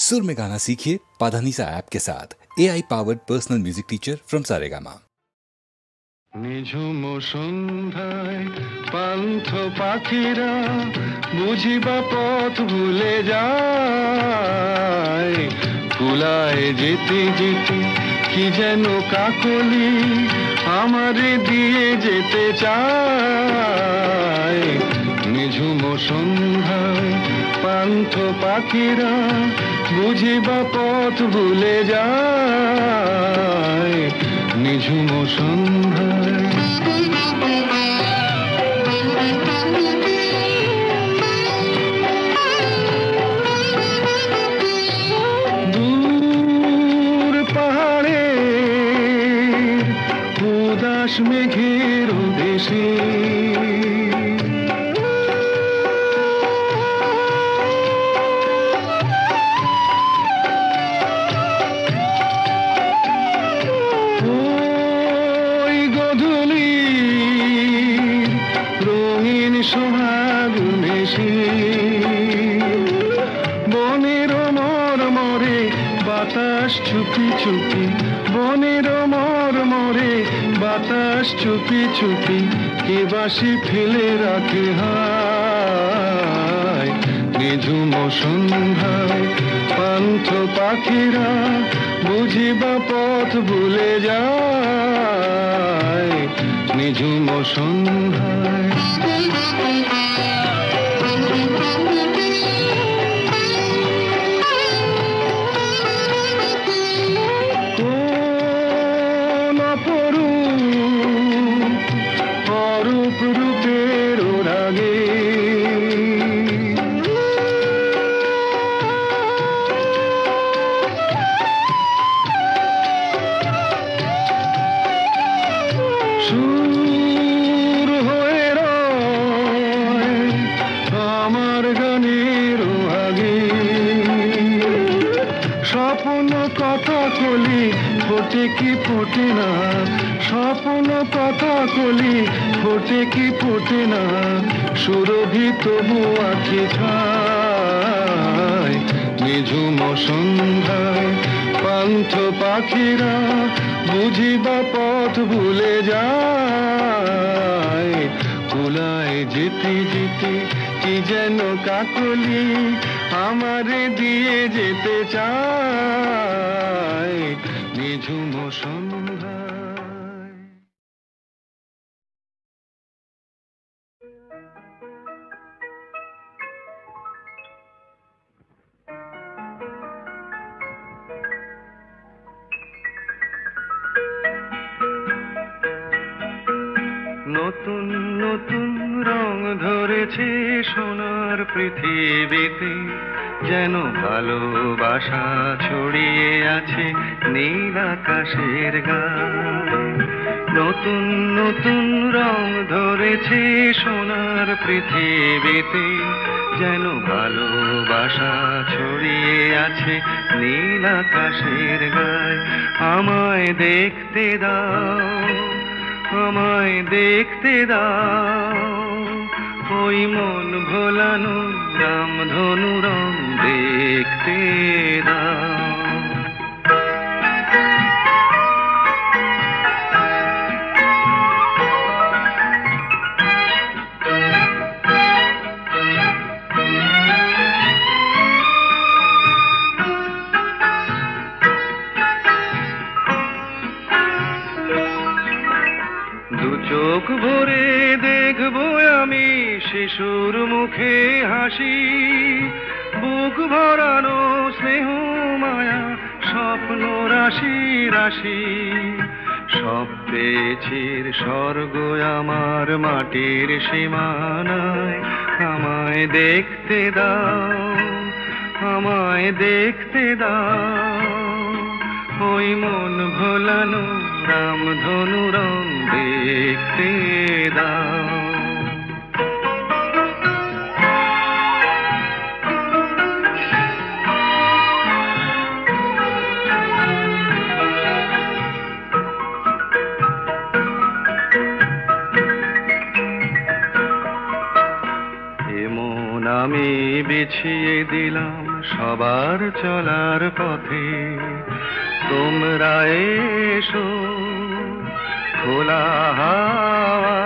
सुर में गाना सीखिए पाधानीसा ऐप के साथ AI powered personal music teacher from Saregama. নিঝুম সন্ধ্যায় পান্থ পাখিরা বুঝিবা পথ ভুলে যায়, কুলায় যেতে যেতে কি যেন কাকলি আমারে দিয়ে যেতে চায়। নিঝুম সন্ধ্যায় পান্থ পাখিরা বুঝিবা পথ ভুলে যায়, নিঝুম সন্ধ্যায়। দূর পাহাড়ে উদাস মেঘের দেশে বনের মরমরে বাতাস চুপি চুপি, বনের মরমরে বাতাস চুপি চুপি কে বাসি ফেলে রাখে হায়। নিঝুম সন্ধ্যায় পান্থ পাখিরা বুঝিবা পথ ভুলে যায়, নিঝুম সন্ধ্যায়। স্বপ্ন কথা কলি ফোটে কি ফোটে না, স্বপ্ন কথা কলি ফোটে কি ফোটে না, সুরভি তবু আঁখি ছায়। নিঝুম সন্ধ্যায় পান্থ পাখিরা বুঝিবা পথ ভুলে যায়, কুলায় যেতে যেতে কি যেন কাকলি আমারে দিয়ে যেতে চায়, নিঝুম সন্ধ্যায়। নতুন নতুন রং ধরেছে সোনার পৃথিবীতে, যেন ভালোবাসা ছড়িয়ে আছে নীল আকাশের গায়ে। নতুন নতুন রং ধরেছে সোনার পৃথিবীতে, যেন ভালোবাসা ছড়িয়ে আছে নীল আকাশের গায়ে। আমায় দেখতে দাও, আমায় দেখতে দাও, ওই মন ভোলানো রামধনু রং দেখতে দাও। চোখ ভরে দেখবো আমি শিশুর মুখে হাসি, বুক ভরানো স্নেহ মায়া স্বপ্ন রাশি রাশি। সব পেয়েছির স্বর্গ আমার মাটির সীমানায়। আমায় দেখতে দাও, আমায় দেখতে দাও, ওই মন ভোলানো রামধনু রং দেখতে দাও। এমন আমি বিছিয়ে দিলাম সবার চলার পথে তোমরা এসো, খোলা হাওয়া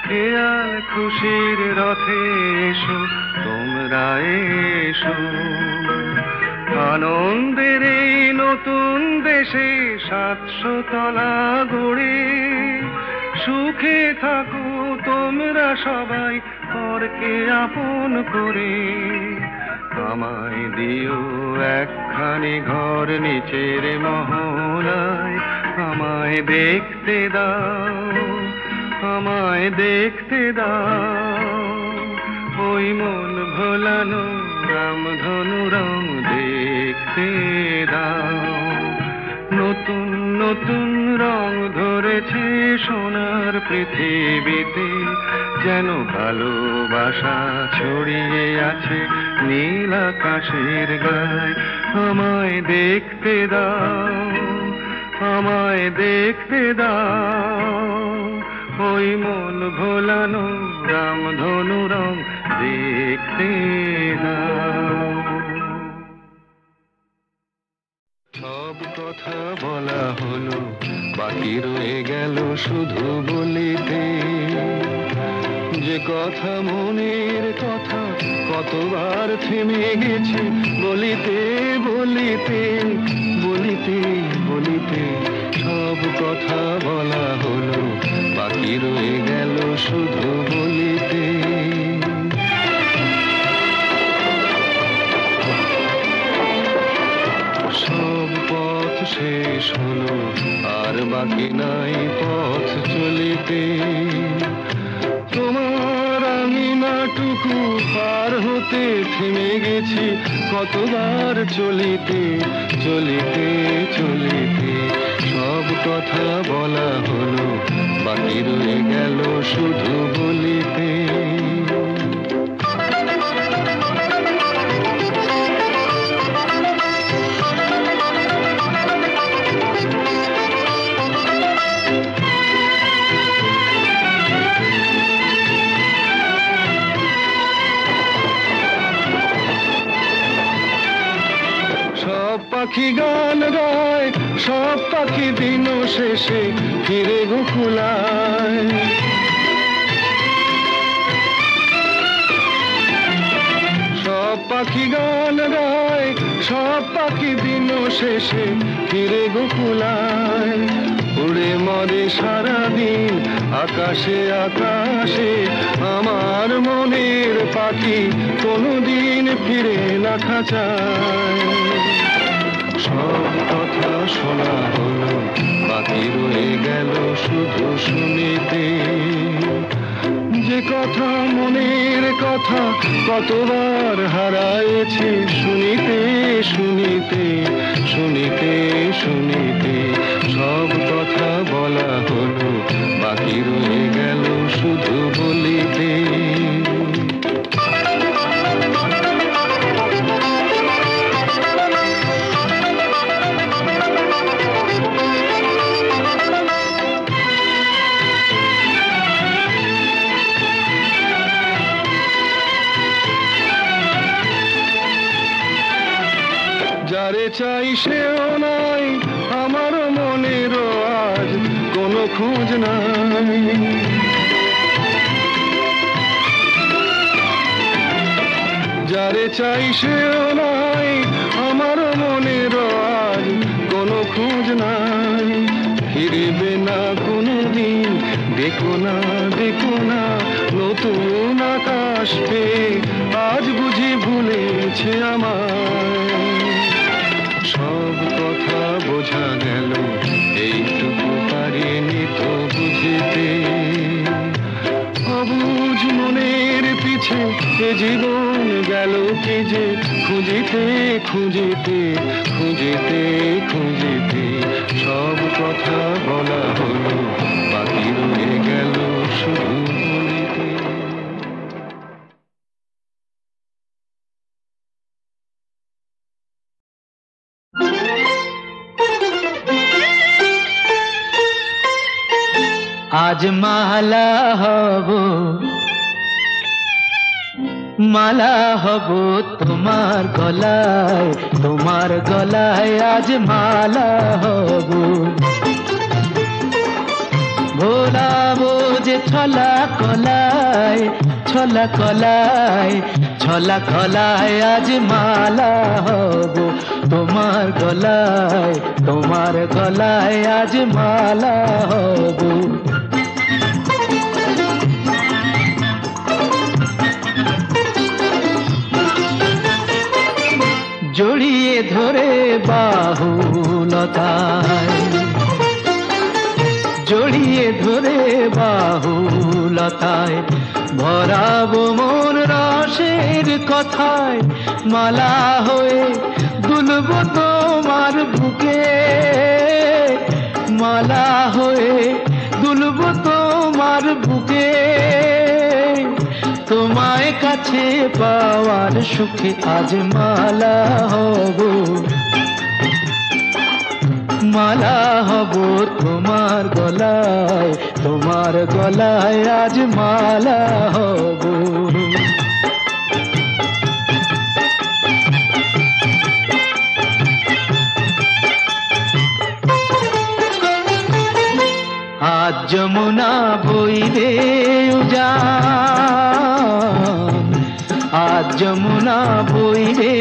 খেয়াল খুশির রথে এসো, তোমরা এসো। আনন্দের এই নতুন দেশে 700 তলা গড়ে সুখে থাকো তোমরা সবাই পরকে আপন করে। আমায় দিও একখানি ঘর নিচের মহলায়, আমায় দেখতে দাও, আমায় দেখতে দাও। ওই মন ভোলানো রামধনু রং দেখতে দাও। নতুন নতুন রং ধরেছে সোনার পৃথিবীতে, যেন ভালোবাসা ছড়িয়ে আছে নীল আকাশের গায়ে। আমায় দেখতে দাও, আমায় দেখতে দাও। ওই মন ভোলানো রামধনু রং দেখতে দাও। সব কথা বলা হলো, বাকি রয়ে গেল শুধু বলিতে। যে কথা মনের কথা কতবার থেমে গেছে বলিতে বলিতে বলিতে বলিতে। সব কথা বলা হলো, বাকি রয়ে গেল শুধু বলিতে। সব পথ শেষ হলো, আর বাকি নাই পথ চলিতে। তোমার আঙিনাটুকু পার হতে থেমে গেছি কতবার চলিতে চলিতে চলিতে। সব কথা বলা হলো, বাকি রয়ে গেল শুধু বলিতে। পাখি গান গায়, সব পাখি দিন শেষে ফিরে গোকুলায়। সব পাখি গান গায়, সব পাখি দিন শেষে ফিরে গোকুলায়। উড়ে মরে সারাদিন আকাশে আকাশে, আমার মনের পাখি কোনদিন ফিরে না খাঁচায়। সব কথা শোনা হলো, বাকি রয়ে গেল শুধু শুনিতে। যে কথা মনের কথা কতবার হারায়েছি শুনিতে শুনিতে শুনিতে শুনিতে। সব কথা বলা হলো, বাকি রয়ে গেল শুধু বলিতে। যারে চাই সেও নাই, আমার মনেরও আজ কোনো খোঁজ নাই। যারে চাই সেও নাই, আমার মনেরও আজ কোনো খোঁজ নাই। ফিরবে না কোনোদিন, দেখো না দেখো না নতুন আকাশ পেয়ে আজ বুঝি ভুলেছে আমায়। সব কথা বোঝা গেল, এইটুকু পারিনি তো বুঝিতে। অবুঝ মনের পিছে এ জীবন গেল কি যে খুঁজিতে খুঁজিতে খুঁজিতে খুঁজিতে। সব কথা বলা হলো, বাকি রয়ে গেল শুধু বলিতে। আজ মালা হব মালা হব তোমার গলায় আজ মালা হব ভোলাবো যে ছলা কলায় আজ মালা হব তোমার গলায় আজ মালা হব জড়িয়ে ধরে বাহুলতায় ভরাবো মন রসের কথায় মালা হয়ে দুলবো তোমার বুকে মালা হয়ে দুলবো তোমার বুকে তোমায় কাছে পাওয়ার সুখে আজ মালা হব তোমার গলায় আজ মালা হব আজ যমুনা বইবে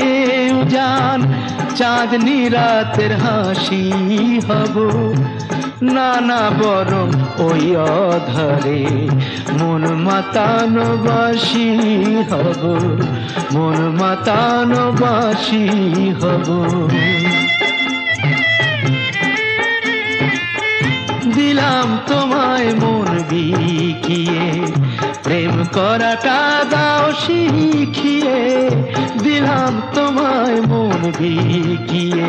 উজান চাঁদনি রাতের হাসি হব নানা বরং ওই অধরে মন মাতানো বাসি হব দিলাম তোমায় মন বিকিয়ে প্রেম করাটা দাও শিখিয়ে দিলাম তোমায় মন বিকিয়ে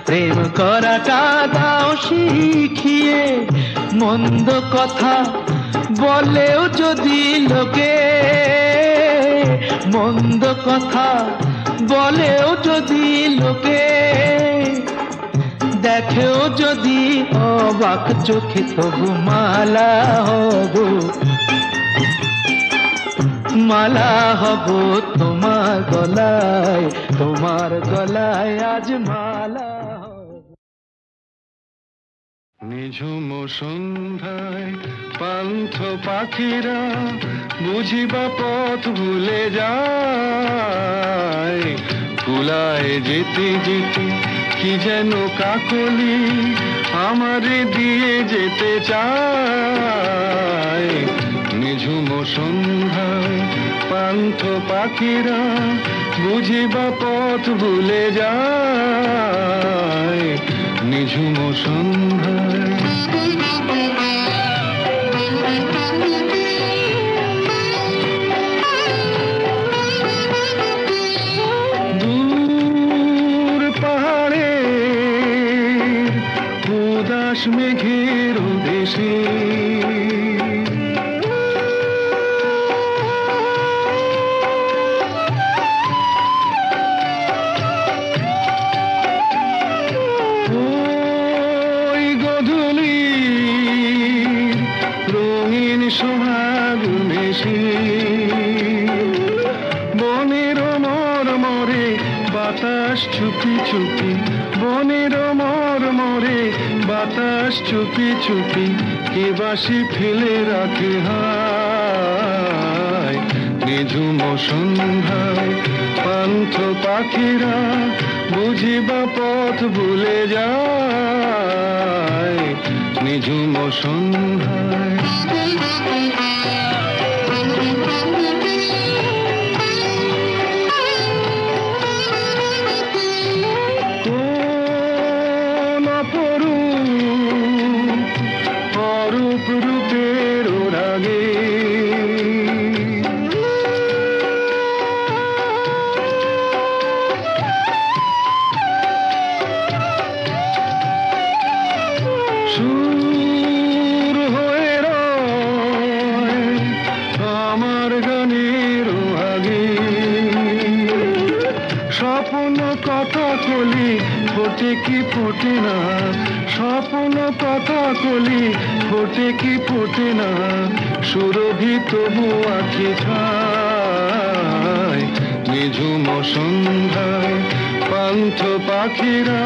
প্রেম করাটা দাও শিখিয়ে মন্দ কথা বলেও যদি লোকে দেখেও যদি অবাক চোখে তবু মালা হব তোমার গলায় আজ মালা নিঝুম সন্ধ্যায় পান্থ পাখিরা বুঝিবা পথ ভুলে যায় কুলায় যেতে যেতে কি যেন কাকলি আমারে দিয়ে যেতে চায় নিঝুম সন্ধ্যায় পান্থ পাখিরা বুঝিবা পথ ভুলে যায় নিঝুম সন্ধ্যায় দূর পাহাড়ে উদাস মেঘের দেশে চুপি চুপি বনের মরমরে বাতাস চুপি চুপি কে বাসি ফেলে রাখে হায় নিঝুম সন্ধ্যায় পান্থ পাখিরা বুঝিবা পথ ভুলে যায় নিঝুম সন্ধ্যায় ফোটে কি ফোটে না স্বপ্ন কথা কলি ফোটে কি ফোটে না সুরভি তবু আঁখি ছায় নিঝুম সন্ধ্যায় পান্থ পাখিরা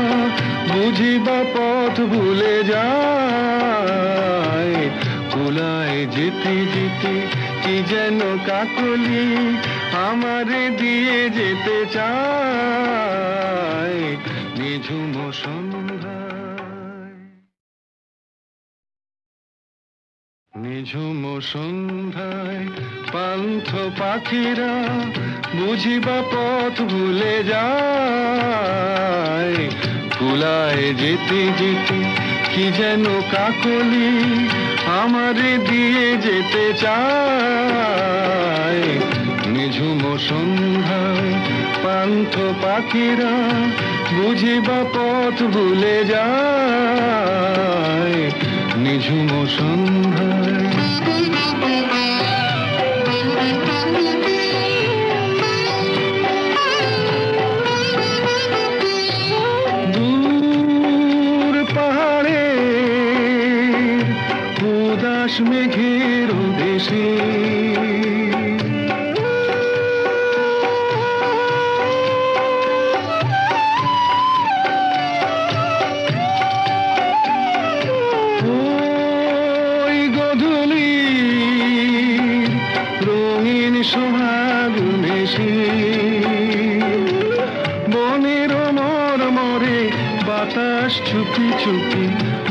বুঝিবা পথ ভুলে যায়। কুলায় যেতে যেতে কি যেন কাকলি আমারে দিয়ে যেতে চায় নিঝুম সন্ধ্যায়। নিঝুম সন্ধ্যায় পান্থ পাখিরা বুঝিবা পথ ভুলে যায়। কুলায় যেতে যেতে কি যেন কাকলি আমারে দিয়ে যেতে চায় নিঝুম সন্ধ্যায় পান্থ পাখিরা বুঝিবা পথ ভুলে যায় নিঝুম সন্ধ্যায়। দূর পাহাড়ে উদাস মেঘের দেশে সোহাগ মেশে বনের মরমরে বাতাস চুপি চুপি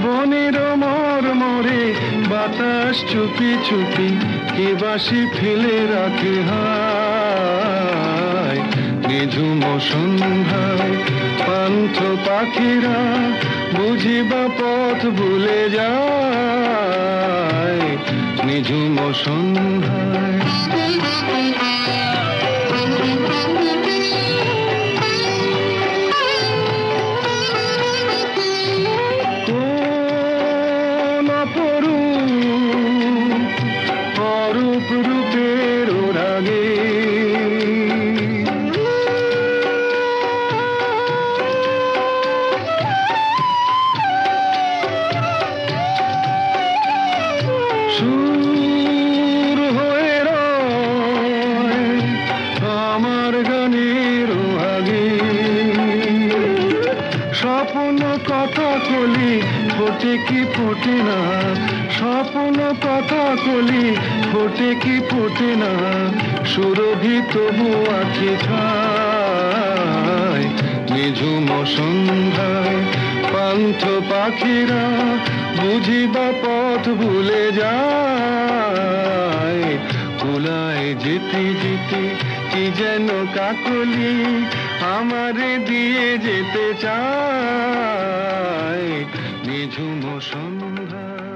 বনের মরমরে বাতাস চুপি চুপি কে বাসি ফেলে রাখে হায় নিঝুম সন্ধ্যায় পান্থ পাখিরা বুঝিবা পথ ভুলে যায় নিঝুম সন্ধ্যায়। অরূপ রূপের রাগে সুর হয়ে রয় আমার গানের আগে স্বপ্ন কথা কলি ফোটে কি ফোটে না স্বপ্ন কথা কলি ফোটে কি ফোটে না সুরভি তবু আঁখি ঠায় নিঝুম সন্ধ্যায় পান্থ পাখিরা বুঝিবা পথ ভুলে যায় কুলায় যেতে যেতে কি যেন কাকলি আমারে দিয়ে যেতে চায় নিঝুম সন্ধ্যায়।